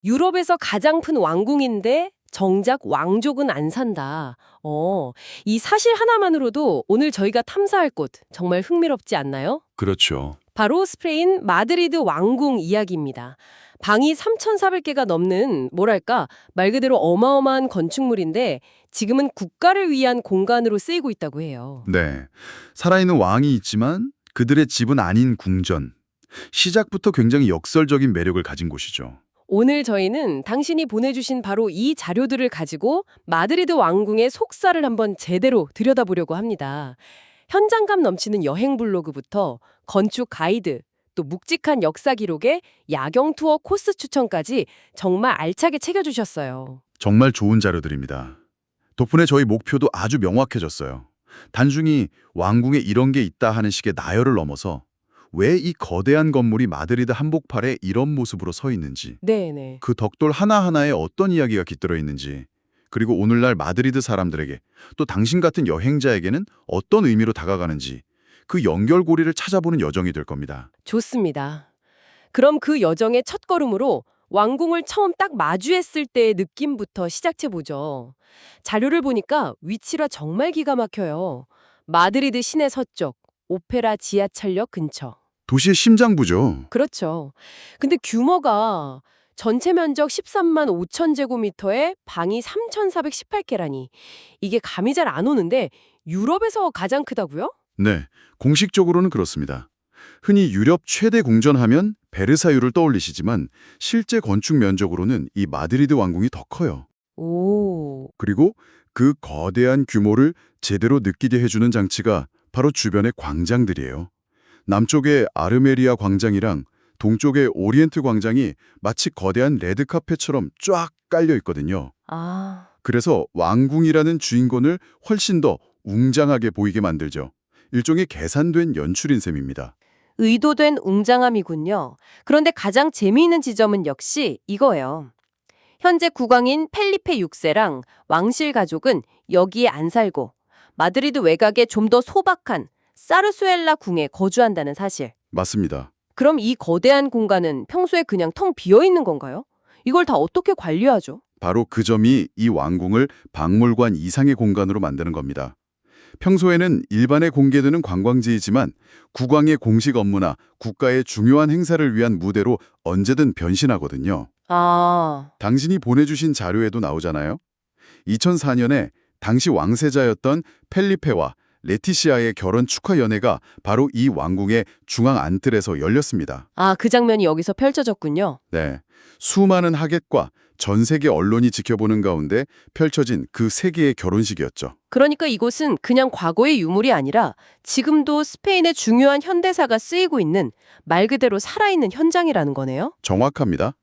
유럽에서 가장 큰 왕궁인데 정작 왕족은 안 산다. 이 사실 하나만으로도 오늘 저희가 탐사할 곳 정말 흥미롭지 않나요? 그렇죠. 바로 스페인 마드리드 왕궁 이야기입니다. 방이 3,400개가 넘는 뭐랄까 말 그대로 어마어마한 건축물인데 지금은 국가를 위한 공간으로 쓰이고 있다고 해요. 네. 살아있는 왕이 있지만 그들의 집은 아닌 궁전. 시작부터 굉장히 역설적인 매력을 가진 곳이죠. 오늘 저희는 당신이 보내주신 바로 이 자료들을 가지고 마드리드 왕궁의 속사를 한번 제대로 들여다보려고 합니다. 현장감 넘치는 여행 블로그부터 건축 가이드, 또 묵직한 역사 기록에 야경 투어 코스 추천까지 정말 알차게 챙겨주셨어요. 정말 좋은 자료들입니다. 덕분에 저희 목표도 아주 명확해졌어요. 단순히 왕궁에 이런 게 있다 하는 식의 나열을 넘어서 왜 이 거대한 건물이 마드리드 한복판에 이런 모습으로 서 있는지, 네네. 그 덕돌 하나하나에 어떤 이야기가 깃들어 있는지, 그리고 오늘날 마드리드 사람들에게 또 당신 같은 여행자에게는 어떤 의미로 다가가는지 그 연결고리를 찾아보는 여정이 될 겁니다. 좋습니다. 그럼 그 여정의 첫걸음으로 왕궁을 처음 딱 마주했을 때의 느낌부터 시작해보죠. 자료를 보니까 위치가 정말 기가 막혀요. 마드리드 시내 서쪽, 오페라 지하철역 근처. 도시의 심장부죠. 그렇죠. 근데 규모가 전체 면적 13만 5천 제곱미터에 방이 3,418개라니. 이게 감이 잘 안 오는데 유럽에서 가장 크다고요? 네, 공식적으로는 그렇습니다. 흔히 유럽 최대 궁전하면 베르사유를 떠올리시지만 실제 건축 면적으로는 이 마드리드 왕궁이 더 커요. 오, 그리고 그 거대한 규모를 제대로 느끼게 해주는 장치가 바로 주변의 광장들이에요. 남쪽의 아르메리아 광장이랑 동쪽의 오리엔트 광장이 마치 거대한 레드카펫처럼 쫙 깔려 있거든요. 아. 그래서 왕궁이라는 주인공을 훨씬 더 웅장하게 보이게 만들죠. 일종의 계산된 연출인 셈입니다. 의도된 웅장함이군요. 그런데 가장 재미있는 지점은 역시 이거예요. 현재 국왕인 펠리페 6세랑 왕실 가족은 여기에 안 살고 마드리드 외곽에 좀 더 소박한 사르수엘라 궁에 거주한다는 사실. 맞습니다. 그럼 이 거대한 공간은 평소에 그냥 텅 비어 있는 건가요? 이걸 다 어떻게 관리하죠? 바로 그 점이 이 왕궁을 박물관 이상의 공간으로 만드는 겁니다. 평소에는 일반에 공개되는 관광지이지만 국왕의 공식 업무나 국가의 중요한 행사를 위한 무대로 언제든 변신하거든요. 아, 당신이 보내주신 자료에도 나오잖아요. 2004년에 당시 왕세자였던 펠리페와 레티시아의 결혼 축하 연회가 바로 이 왕궁의 중앙 안뜰에서 열렸습니다. 그 장면이 여기서 펼쳐졌군요. 네, 수많은 하객과 전 세계 언론이 지켜보는 가운데 펼쳐진 그 세계의 결혼식이었죠. 그러니까 이곳은 그냥 과거의 유물이 아니라 지금도 스페인의 중요한 현대사가 쓰이고 있는 말 그대로 살아있는 현장이라는 거네요. 정확합니다.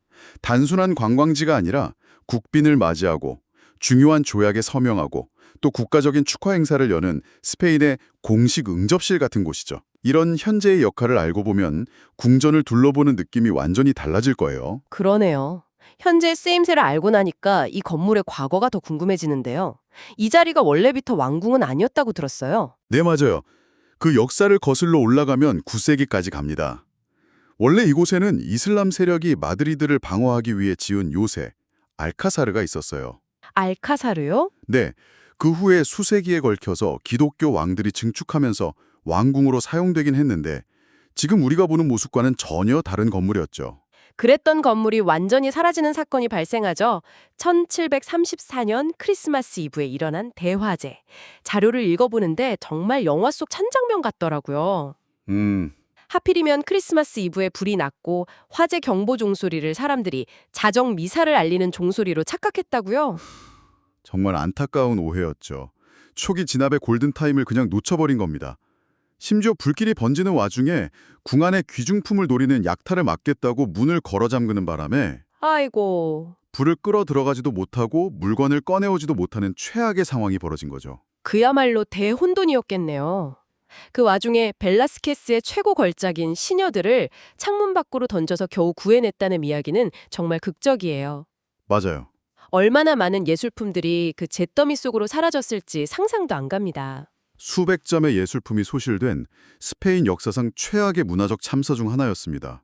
단순한 관광지가 아니라 국빈을 맞이하고 중요한 조약에 서명하고 또 국가적인 축하 행사를 여는 스페인의 공식 응접실 같은 곳이죠. 이런 현재의 역할을 알고 보면 궁전을 둘러보는 느낌이 완전히 달라질 거예요. 그러네요. 현재 쓰임새를 알고 나니까 이 건물의 과거가 더 궁금해지는데요. 이 자리가 원래부터 왕궁은 아니었다고 들었어요. 네, 맞아요. 그 역사를 거슬러 올라가면 9세기까지 갑니다. 원래 이곳에는 이슬람 세력이 마드리드를 방어하기 위해 지은 요새, 알카사르가 있었어요. 알카사르요? 네, 그 후에 수세기에 걸쳐서 기독교 왕들이 증축하면서 왕궁으로 사용되긴 했는데 지금 우리가 보는 모습과는 전혀 다른 건물이었죠. 그랬던 건물이 완전히 사라지는 사건이 발생하죠. 1734년 크리스마스 이브에 일어난 대화재. 자료를 읽어보는데 정말 영화 속 찬장면 같더라고요. 하필이면 크리스마스 이브에 불이 났고 화재 경보 종소리를 사람들이 자정 미사를 알리는 종소리로 착각했다고요? 정말 안타까운 오해였죠. 초기 진압의 골든타임을 그냥 놓쳐버린 겁니다. 심지어 불길이 번지는 와중에 궁 안에 귀중품을 노리는 약탈을 막겠다고 문을 걸어 잠그는 바람에 아이고, 불을 끌어 들어가지도 못하고 물건을 꺼내오지도 못하는 최악의 상황이 벌어진 거죠. 그야말로 대혼돈이었겠네요. 그 와중에 벨라스케스의 최고 걸작인 시녀들을 창문 밖으로 던져서 겨우 구해냈다는 이야기는 정말 극적이에요. 맞아요. 얼마나 많은 예술품들이 그 잿더미 속으로 사라졌을지 상상도 안 갑니다. 수백 점의 예술품이 소실된 스페인 역사상 최악의 문화적 참사 중 하나였습니다.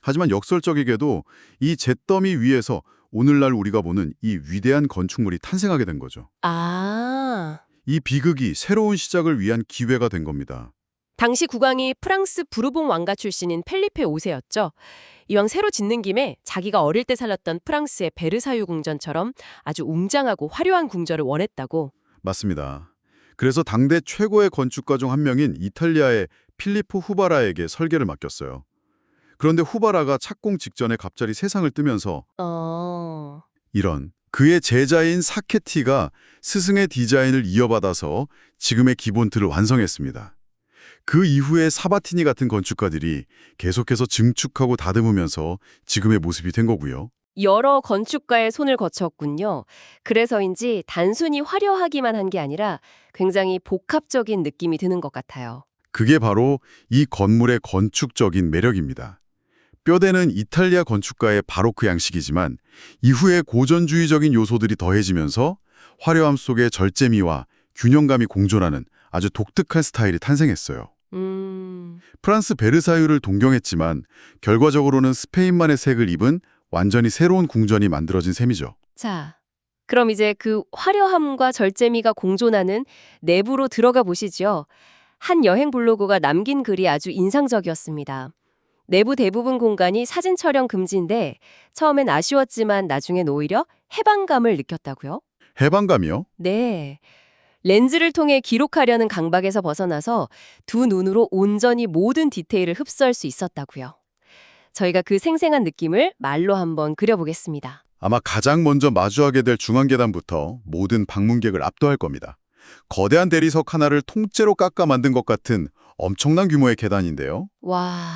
하지만 역설적이게도 이 잿더미 위에서 오늘날 우리가 보는 이 위대한 건축물이 탄생하게 된 거죠. 아, 이 비극이 새로운 시작을 위한 기회가 된 겁니다. 당시 국왕이 프랑스 부르봉 왕가 출신인 펠리페 5세였죠. 이왕 새로 짓는 김에 자기가 어릴 때 살았던 프랑스의 베르사유 궁전처럼 아주 웅장하고 화려한 궁전을 원했다고. 맞습니다. 그래서 당대 최고의 건축가 중 한 명인 이탈리아의 필리포 후바라에게 설계를 맡겼어요. 그런데 후바라가 착공 직전에 갑자기 세상을 뜨면서 이런 그의 제자인 사케티가 스승의 디자인을 이어받아서 지금의 기본 틀을 완성했습니다. 그 이후에 사바티니 같은 건축가들이 계속해서 증축하고 다듬으면서 지금의 모습이 된 거고요. 여러 건축가의 손을 거쳤군요. 그래서인지 단순히 화려하기만 한 게 아니라 굉장히 복합적인 느낌이 드는 것 같아요. 그게 바로 이 건물의 건축적인 매력입니다. 뼈대는 이탈리아 건축가의 바로크 양식이지만 이후에 고전주의적인 요소들이 더해지면서 화려함 속에 절제미와 균형감이 공존하는 아주 독특한 스타일이 탄생했어요. 프랑스 베르사유를 동경했지만 결과적으로는 스페인만의 색을 입은 완전히 새로운 궁전이 만들어진 셈이죠. 자, 그럼 이제 그 화려함과 절제미가 공존하는 내부로 들어가 보시죠. 한 여행 블로거가 남긴 글이 아주 인상적이었습니다. 내부 대부분 공간이 사진 촬영 금지인데 처음엔 아쉬웠지만 나중엔 오히려 해방감을 느꼈다고요? 해방감이요? 네. 렌즈를 통해 기록하려는 강박에서 벗어나서 두 눈으로 온전히 모든 디테일을 흡수할 수 있었다고요. 저희가 그 생생한 느낌을 말로 한번 그려보겠습니다. 아마 가장 먼저 마주하게 될 중앙계단부터 모든 방문객을 압도할 겁니다. 거대한 대리석 하나를 통째로 깎아 만든 것 같은 엄청난 규모의 계단인데요. 와,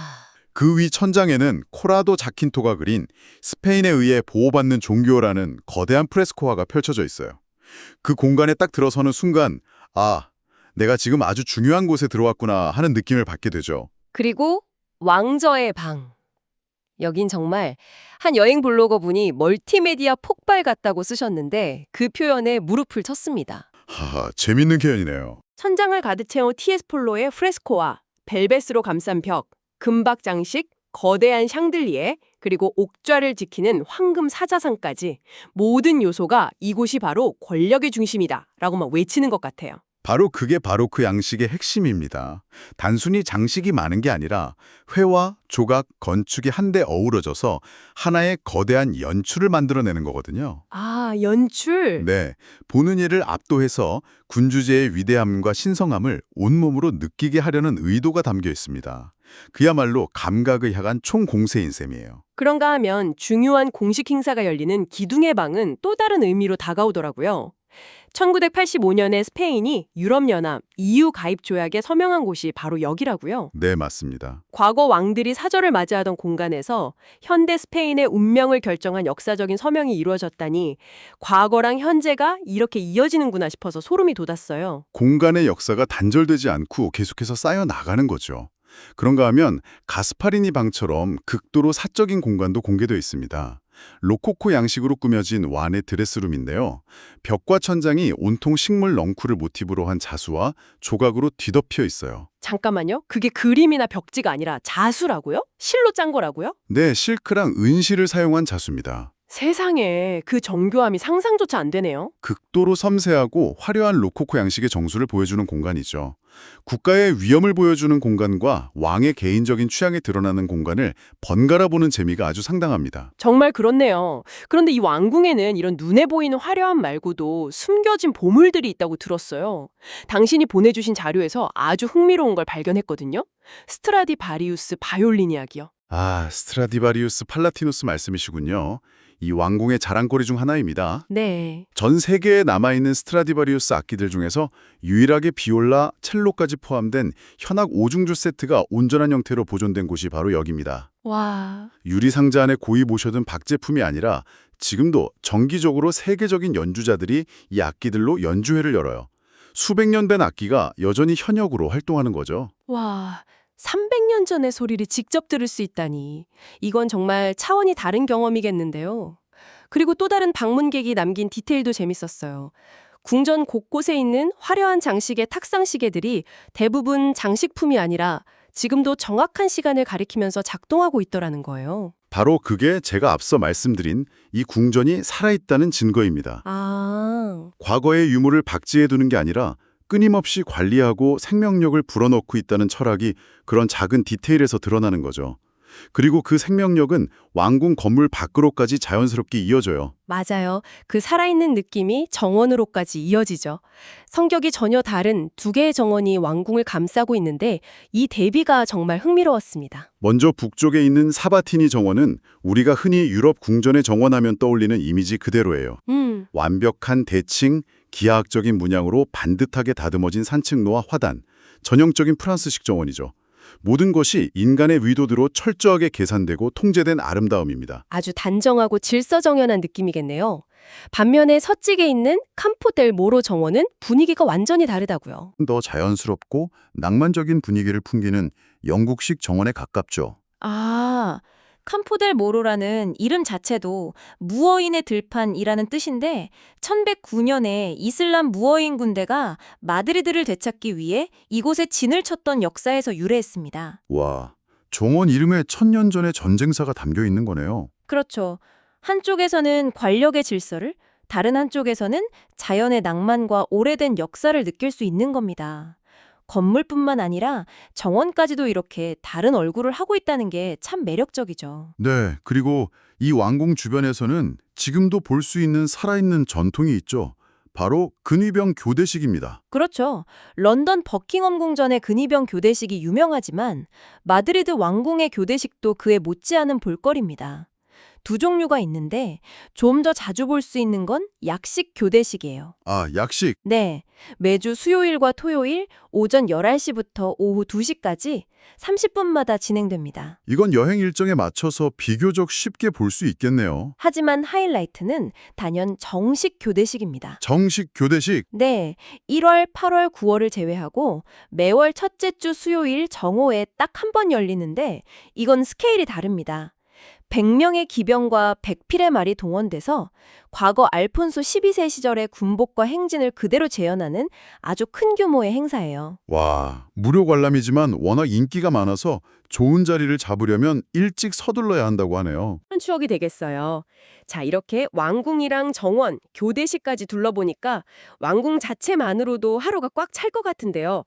그 위 천장에는 코라도 자킨토가 그린 스페인에 의해 보호받는 종교라는 거대한 프레스코화가 펼쳐져 있어요. 그 공간에 딱 들어서는 순간 아, 내가 지금 아주 중요한 곳에 들어왔구나 하는 느낌을 받게 되죠. 그리고 왕저의 방. 여긴 정말 한 여행 블로거 분이 멀티메디아 폭발 같다고 쓰셨는데 그 표현에 무릎을 쳤습니다. 하하, 재밌는 표현이네요. 천장을 가득 채운 TS 폴로의 프레스코와 벨벳으로 감싼 벽, 금박 장식, 거대한 샹들리에, 그리고 옥좌를 지키는 황금 사자상까지 모든 요소가 이곳이 바로 권력의 중심이다 라고 막 외치는 것 같아요. 바로 그게 바로크 양식의 핵심입니다. 단순히 장식이 많은 게 아니라 회화, 조각, 건축이 한데 어우러져서 하나의 거대한 연출을 만들어내는 거거든요. 아, 연출? 네, 보는 이를 압도해서 군주제의 위대함과 신성함을 온몸으로 느끼게 하려는 의도가 담겨 있습니다. 그야말로 감각을 향한 총공세인 셈이에요. 그런가 하면 중요한 공식 행사가 열리는 기둥의 방은 또 다른 의미로 다가오더라고요. 1985년에 스페인이 유럽연합 EU 가입 조약에 서명한 곳이 바로 여기라고요. 네, 맞습니다. 과거 왕들이 사절을 맞이하던 공간에서 현대 스페인의 운명을 결정한 역사적인 서명이 이루어졌다니 과거랑 현재가 이렇게 이어지는구나 싶어서 소름이 돋았어요. 공간의 역사가 단절되지 않고 계속해서 쌓여 나가는 거죠. 그런가 하면 가스파리니 방처럼 극도로 사적인 공간도 공개되어 있습니다. 로코코 양식으로 꾸며진 완의 드레스룸인데요. 벽과 천장이 온통 식물 넝쿨을 모티브로 한 자수와 조각으로 뒤덮여 있어요. 잠깐만요. 그게 그림이나 벽지가 아니라 자수라고요? 실로 짠 거라고요? 네, 실크랑 은실을 사용한 자수입니다. 세상에, 그 정교함이 상상조차 안 되네요. 극도로 섬세하고 화려한 로코코 양식의 정수를 보여주는 공간이죠. 국가의 위엄을 보여주는 공간과 왕의 개인적인 취향이 드러나는 공간을 번갈아 보는 재미가 아주 상당합니다. 정말 그렇네요. 그런데 이 왕궁에는 이런 눈에 보이는 화려함 말고도 숨겨진 보물들이 있다고 들었어요. 당신이 보내주신 자료에서 아주 흥미로운 걸 발견했거든요. 스트라디바리우스 바이올린 이야기요. 아, 스트라디바리우스 팔라티누스 말씀이시군요. 이 왕궁의 자랑거리 중 하나입니다. 네. 전 세계에 남아있는 스트라디바리우스 악기들 중에서 유일하게 비올라, 첼로까지 포함된 현악 5중주 세트가 온전한 형태로 보존된 곳이 바로 여기입니다. 와. 유리상자 안에 고이 모셔둔 박제품이 아니라 지금도 정기적으로 세계적인 연주자들이 이 악기들로 연주회를 열어요. 수백 년 된 악기가 여전히 현역으로 활동하는 거죠. 와. 300년 전의 소리를 직접 들을 수 있다니. 이건 정말 차원이 다른 경험이겠는데요. 그리고 또 다른 방문객이 남긴 디테일도 재밌었어요. 궁전 곳곳에 있는 화려한 장식의 탁상 시계들이 대부분 장식품이 아니라 지금도 정확한 시간을 가리키면서 작동하고 있더라는 거예요. 바로 그게 제가 앞서 말씀드린 이 궁전이 살아있다는 증거입니다. 아, 과거의 유물을 박지해두는 게 아니라 끊임없이 관리하고 생명력을 불어넣고 있다는 철학이 그런 작은 디테일에서 드러나는 거죠. 그리고 그 생명력은 왕궁 건물 밖으로까지 자연스럽게 이어져요. 맞아요. 그 살아있는 느낌이 정원으로까지 이어지죠. 성격이 전혀 다른 두 개의 정원이 왕궁을 감싸고 있는데 이 대비가 정말 흥미로웠습니다. 먼저 북쪽에 있는 사바티니 정원은 우리가 흔히 유럽 궁전의 정원하면 떠올리는 이미지 그대로예요. 완벽한 대칭, 기하학적인 문양으로 반듯하게 다듬어진 산책로와 화단, 전형적인 프랑스식 정원이죠. 모든 것이 인간의 의도대로 철저하게 계산되고 통제된 아름다움입니다. 아주 단정하고 질서정연한 느낌이겠네요. 반면에 서쪽에 있는 campo del Moro 정원은 분위기가 완전히 다르다고요. 더 자연스럽고 낭만적인 분위기를 풍기는 영국식 정원에 가깝죠. 아, 캄포델 모로라는 이름 자체도 무어인의 들판이라는 뜻인데 1109년에 이슬람 무어인 군대가 마드리드를 되찾기 위해 이곳에 진을 쳤던 역사에서 유래했습니다. 와, 정원 이름에 1000년 전의 전쟁사가 담겨 있는 거네요. 그렇죠. 한쪽에서는 권력의 질서를, 다른 한쪽에서는 자연의 낭만과 오래된 역사를 느낄 수 있는 겁니다. 건물뿐만 아니라 정원까지도 이렇게 다른 얼굴을 하고 있다는 게 참 매력적이죠. 네, 그리고 이 왕궁 주변에서는 지금도 볼 수 있는 살아있는 전통이 있죠. 바로 근위병 교대식입니다. 그렇죠. 런던 버킹엄 궁전의 근위병 교대식이 유명하지만 마드리드 왕궁의 교대식도 그에 못지않은 볼거리입니다. 두 종류가 있는데 좀 더 자주 볼 수 있는 건 약식 교대식이에요. 아, 약식. 네, 매주 수요일과 토요일 오전 11시부터 오후 2시까지 30분마다 진행됩니다. 이건 여행 일정에 맞춰서 비교적 쉽게 볼 수 있겠네요. 하지만 하이라이트는 단연 정식 교대식입니다. 정식 교대식. 네, 1월, 8월, 9월을 제외하고 매월 첫째 주 수요일 정오에 딱 한 번 열리는데 이건 스케일이 다릅니다. 100명의 기병과 100필의 말이 동원돼서 과거 알폰소 12세 시절의 군복과 행진을 그대로 재현하는 아주 큰 규모의 행사예요. 와, 무료 관람이지만 워낙 인기가 많아서 좋은 자리를 잡으려면 일찍 서둘러야 한다고 하네요. 그런 추억이 되겠어요. 자, 이렇게 왕궁이랑 정원, 교대식까지 둘러보니까 왕궁 자체만으로도 하루가 꽉 찰 것 같은데요.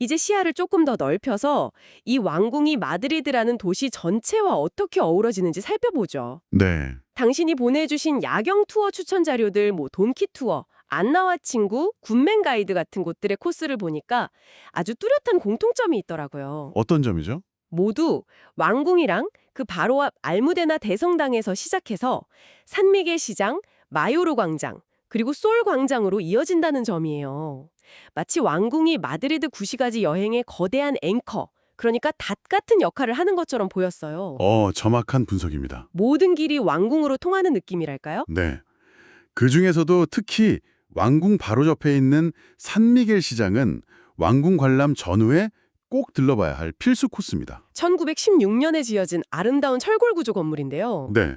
이제 시야를 조금 더 넓혀서 이 왕궁이 마드리드라는 도시 전체와 어떻게 어우러지는지 살펴보죠. 네. 당신이 보내주신 야경 투어 추천 자료들, 돈키 투어, 안나와 친구, 군맨 가이드 같은 곳들의 코스를 보니까 아주 뚜렷한 공통점이 있더라고요. 어떤 점이죠? 모두 왕궁이랑 그 바로 앞 알무데나 대성당에서 시작해서 산미겔 시장, 마요르 광장, 그리고 솔 광장으로 이어진다는 점이에요. 마치 왕궁이 마드리드 구시가지 여행의 거대한 앵커, 그러니까 닷 같은 역할을 하는 것처럼 보였어요. 정확한 분석입니다. 모든 길이 왕궁으로 통하는 느낌이랄까요? 네. 그 중에서도 특히 왕궁 바로 옆에 있는 산미겔 시장은 왕궁 관람 전후에 꼭 들러봐야 할 필수 코스입니다. 1916년에 지어진 아름다운 철골 구조 건물인데요. 네.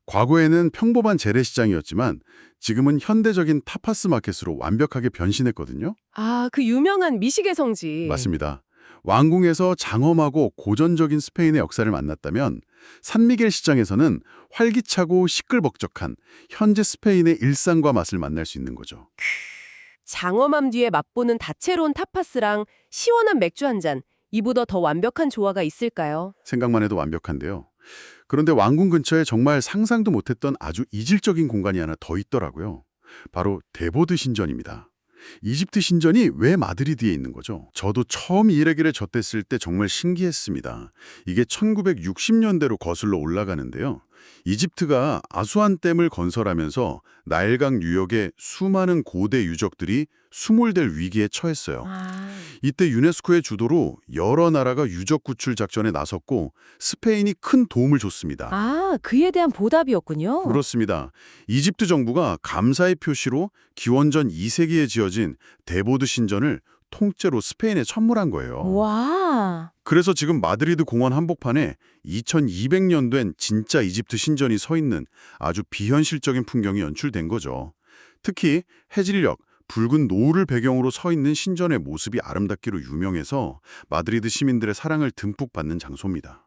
과거에는 평범한 재래시장이었지만 지금은 현대적인 타파스 마켓으로 완벽하게 변신했거든요. 아, 그 유명한 미식의 성지. 맞습니다. 왕궁에서 장엄하고 고전적인 스페인의 역사를 만났다면 산미겔 시장에서는 활기차고 시끌벅적한 현재 스페인의 일상과 맛을 만날 수 있는 거죠. 장엄함 뒤에 맛보는 다채로운 타파스랑 시원한 맥주 한 잔, 이보다 더 완벽한 조화가 있을까요? 생각만 해도 완벽한데요. 그런데 왕궁 근처에 정말 상상도 못했던 아주 이질적인 공간이 하나 더 있더라고요. 바로 데보드 신전입니다. 이집트 신전이 왜 마드리드에 있는 거죠? 저도 처음 이 이야기를 접했을 때 정말 신기했습니다. 이게 1960년대로 거슬러 올라가는데요. 이집트가 아수안댐을 건설하면서 나일강 유역의 수많은 고대 유적들이 수몰될 위기에 처했어요. 이때 유네스코의 주도로 여러 나라가 유적 구출 작전에 나섰고 스페인이 큰 도움을 줬습니다. 아, 그에 대한 보답이었군요. 그렇습니다. 이집트 정부가 감사의 표시로 기원전 2세기에 지어진 데보드 신전을 통째로 스페인에 천물한 거예요. 와, 그래서 지금 마드리드 공원 한복판에 2200년 된 진짜 이집트 신전이 서 있는 아주 비현실적인 풍경이 연출된 거죠. 특히 해질녘, 붉은 노을을 배경으로 서 있는 신전의 모습이 아름답기로 유명해서 마드리드 시민들의 사랑을 듬뿍 받는 장소입니다.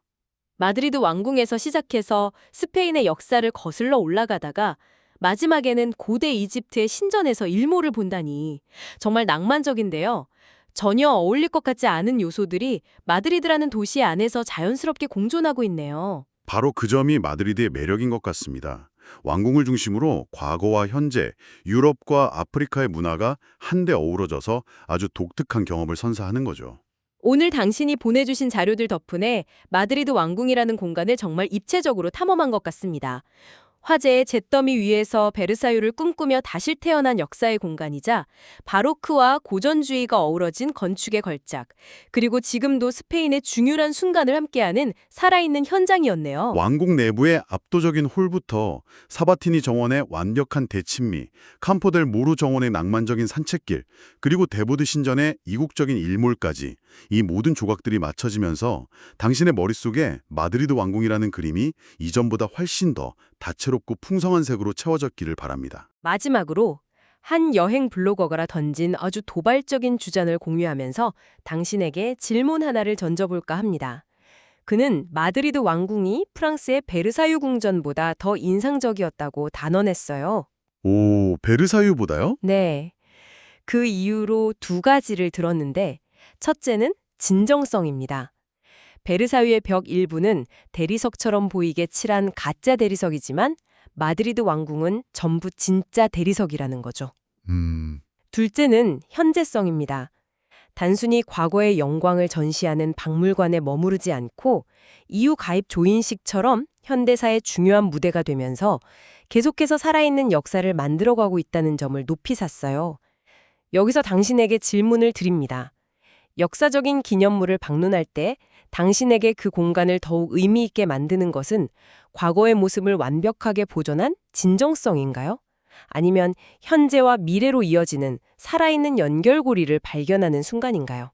마드리드 왕궁에서 시작해서 스페인의 역사를 거슬러 올라가다가 마지막에는 고대 이집트의 신전에서 일몰을 본다니 정말 낭만적인데요. 전혀 어울릴 것 같지 않은 요소들이 마드리드라는 도시 안에서 자연스럽게 공존하고 있네요. 바로 그 점이 마드리드의 매력인 것 같습니다. 왕궁을 중심으로 과거와 현재, 유럽과 아프리카의 문화가 한데 어우러져서 아주 독특한 경험을 선사하는 거죠. 오늘 당신이 보내주신 자료들 덕분에 마드리드 왕궁이라는 공간을 정말 입체적으로 탐험한 것 같습니다. 화재의 잿더미 위에서 베르사유를 꿈꾸며 다시 태어난 역사의 공간이자 바로크와 고전주의가 어우러진 건축의 걸작, 그리고 지금도 스페인의 중요한 순간을 함께하는 살아있는 현장이었네요. 왕궁 내부의 압도적인 홀부터 사바티니 정원의 완벽한 대침미, campo del Moro 정원의 낭만적인 산책길, 그리고 데보드 신전의 이국적인 일몰까지 이 모든 조각들이 맞춰지면서 당신의 머릿속에 마드리드 왕궁이라는 그림이 이전보다 훨씬 더 다채롭고 풍성한 색으로 채워졌기를 바랍니다. 마지막으로 한 여행 블로거가 던진 아주 도발적인 주장을 공유하면서 당신에게 질문 하나를 던져볼까 합니다. 그는 마드리드 왕궁이 프랑스의 베르사유 궁전보다 더 인상적이었다고 단언했어요. 오, 베르사유보다요? 네. 그 이유로 두 가지를 들었는데 첫째는 진정성입니다. 베르사유의 벽 일부는 대리석처럼 보이게 칠한 가짜 대리석이지만 마드리드 왕궁은 전부 진짜 대리석이라는 거죠. 둘째는 현재성입니다. 단순히 과거의 영광을 전시하는 박물관에 머무르지 않고 이후 가입 조인식처럼 현대사의 중요한 무대가 되면서 계속해서 살아있는 역사를 만들어가고 있다는 점을 높이 샀어요. 여기서 당신에게 질문을 드립니다. 역사적인 기념물을 방문할 때 당신에게 그 공간을 더욱 의미 있게 만드는 것은 과거의 모습을 완벽하게 보존한 진정성인가요? 아니면 현재와 미래로 이어지는 살아있는 연결고리를 발견하는 순간인가요?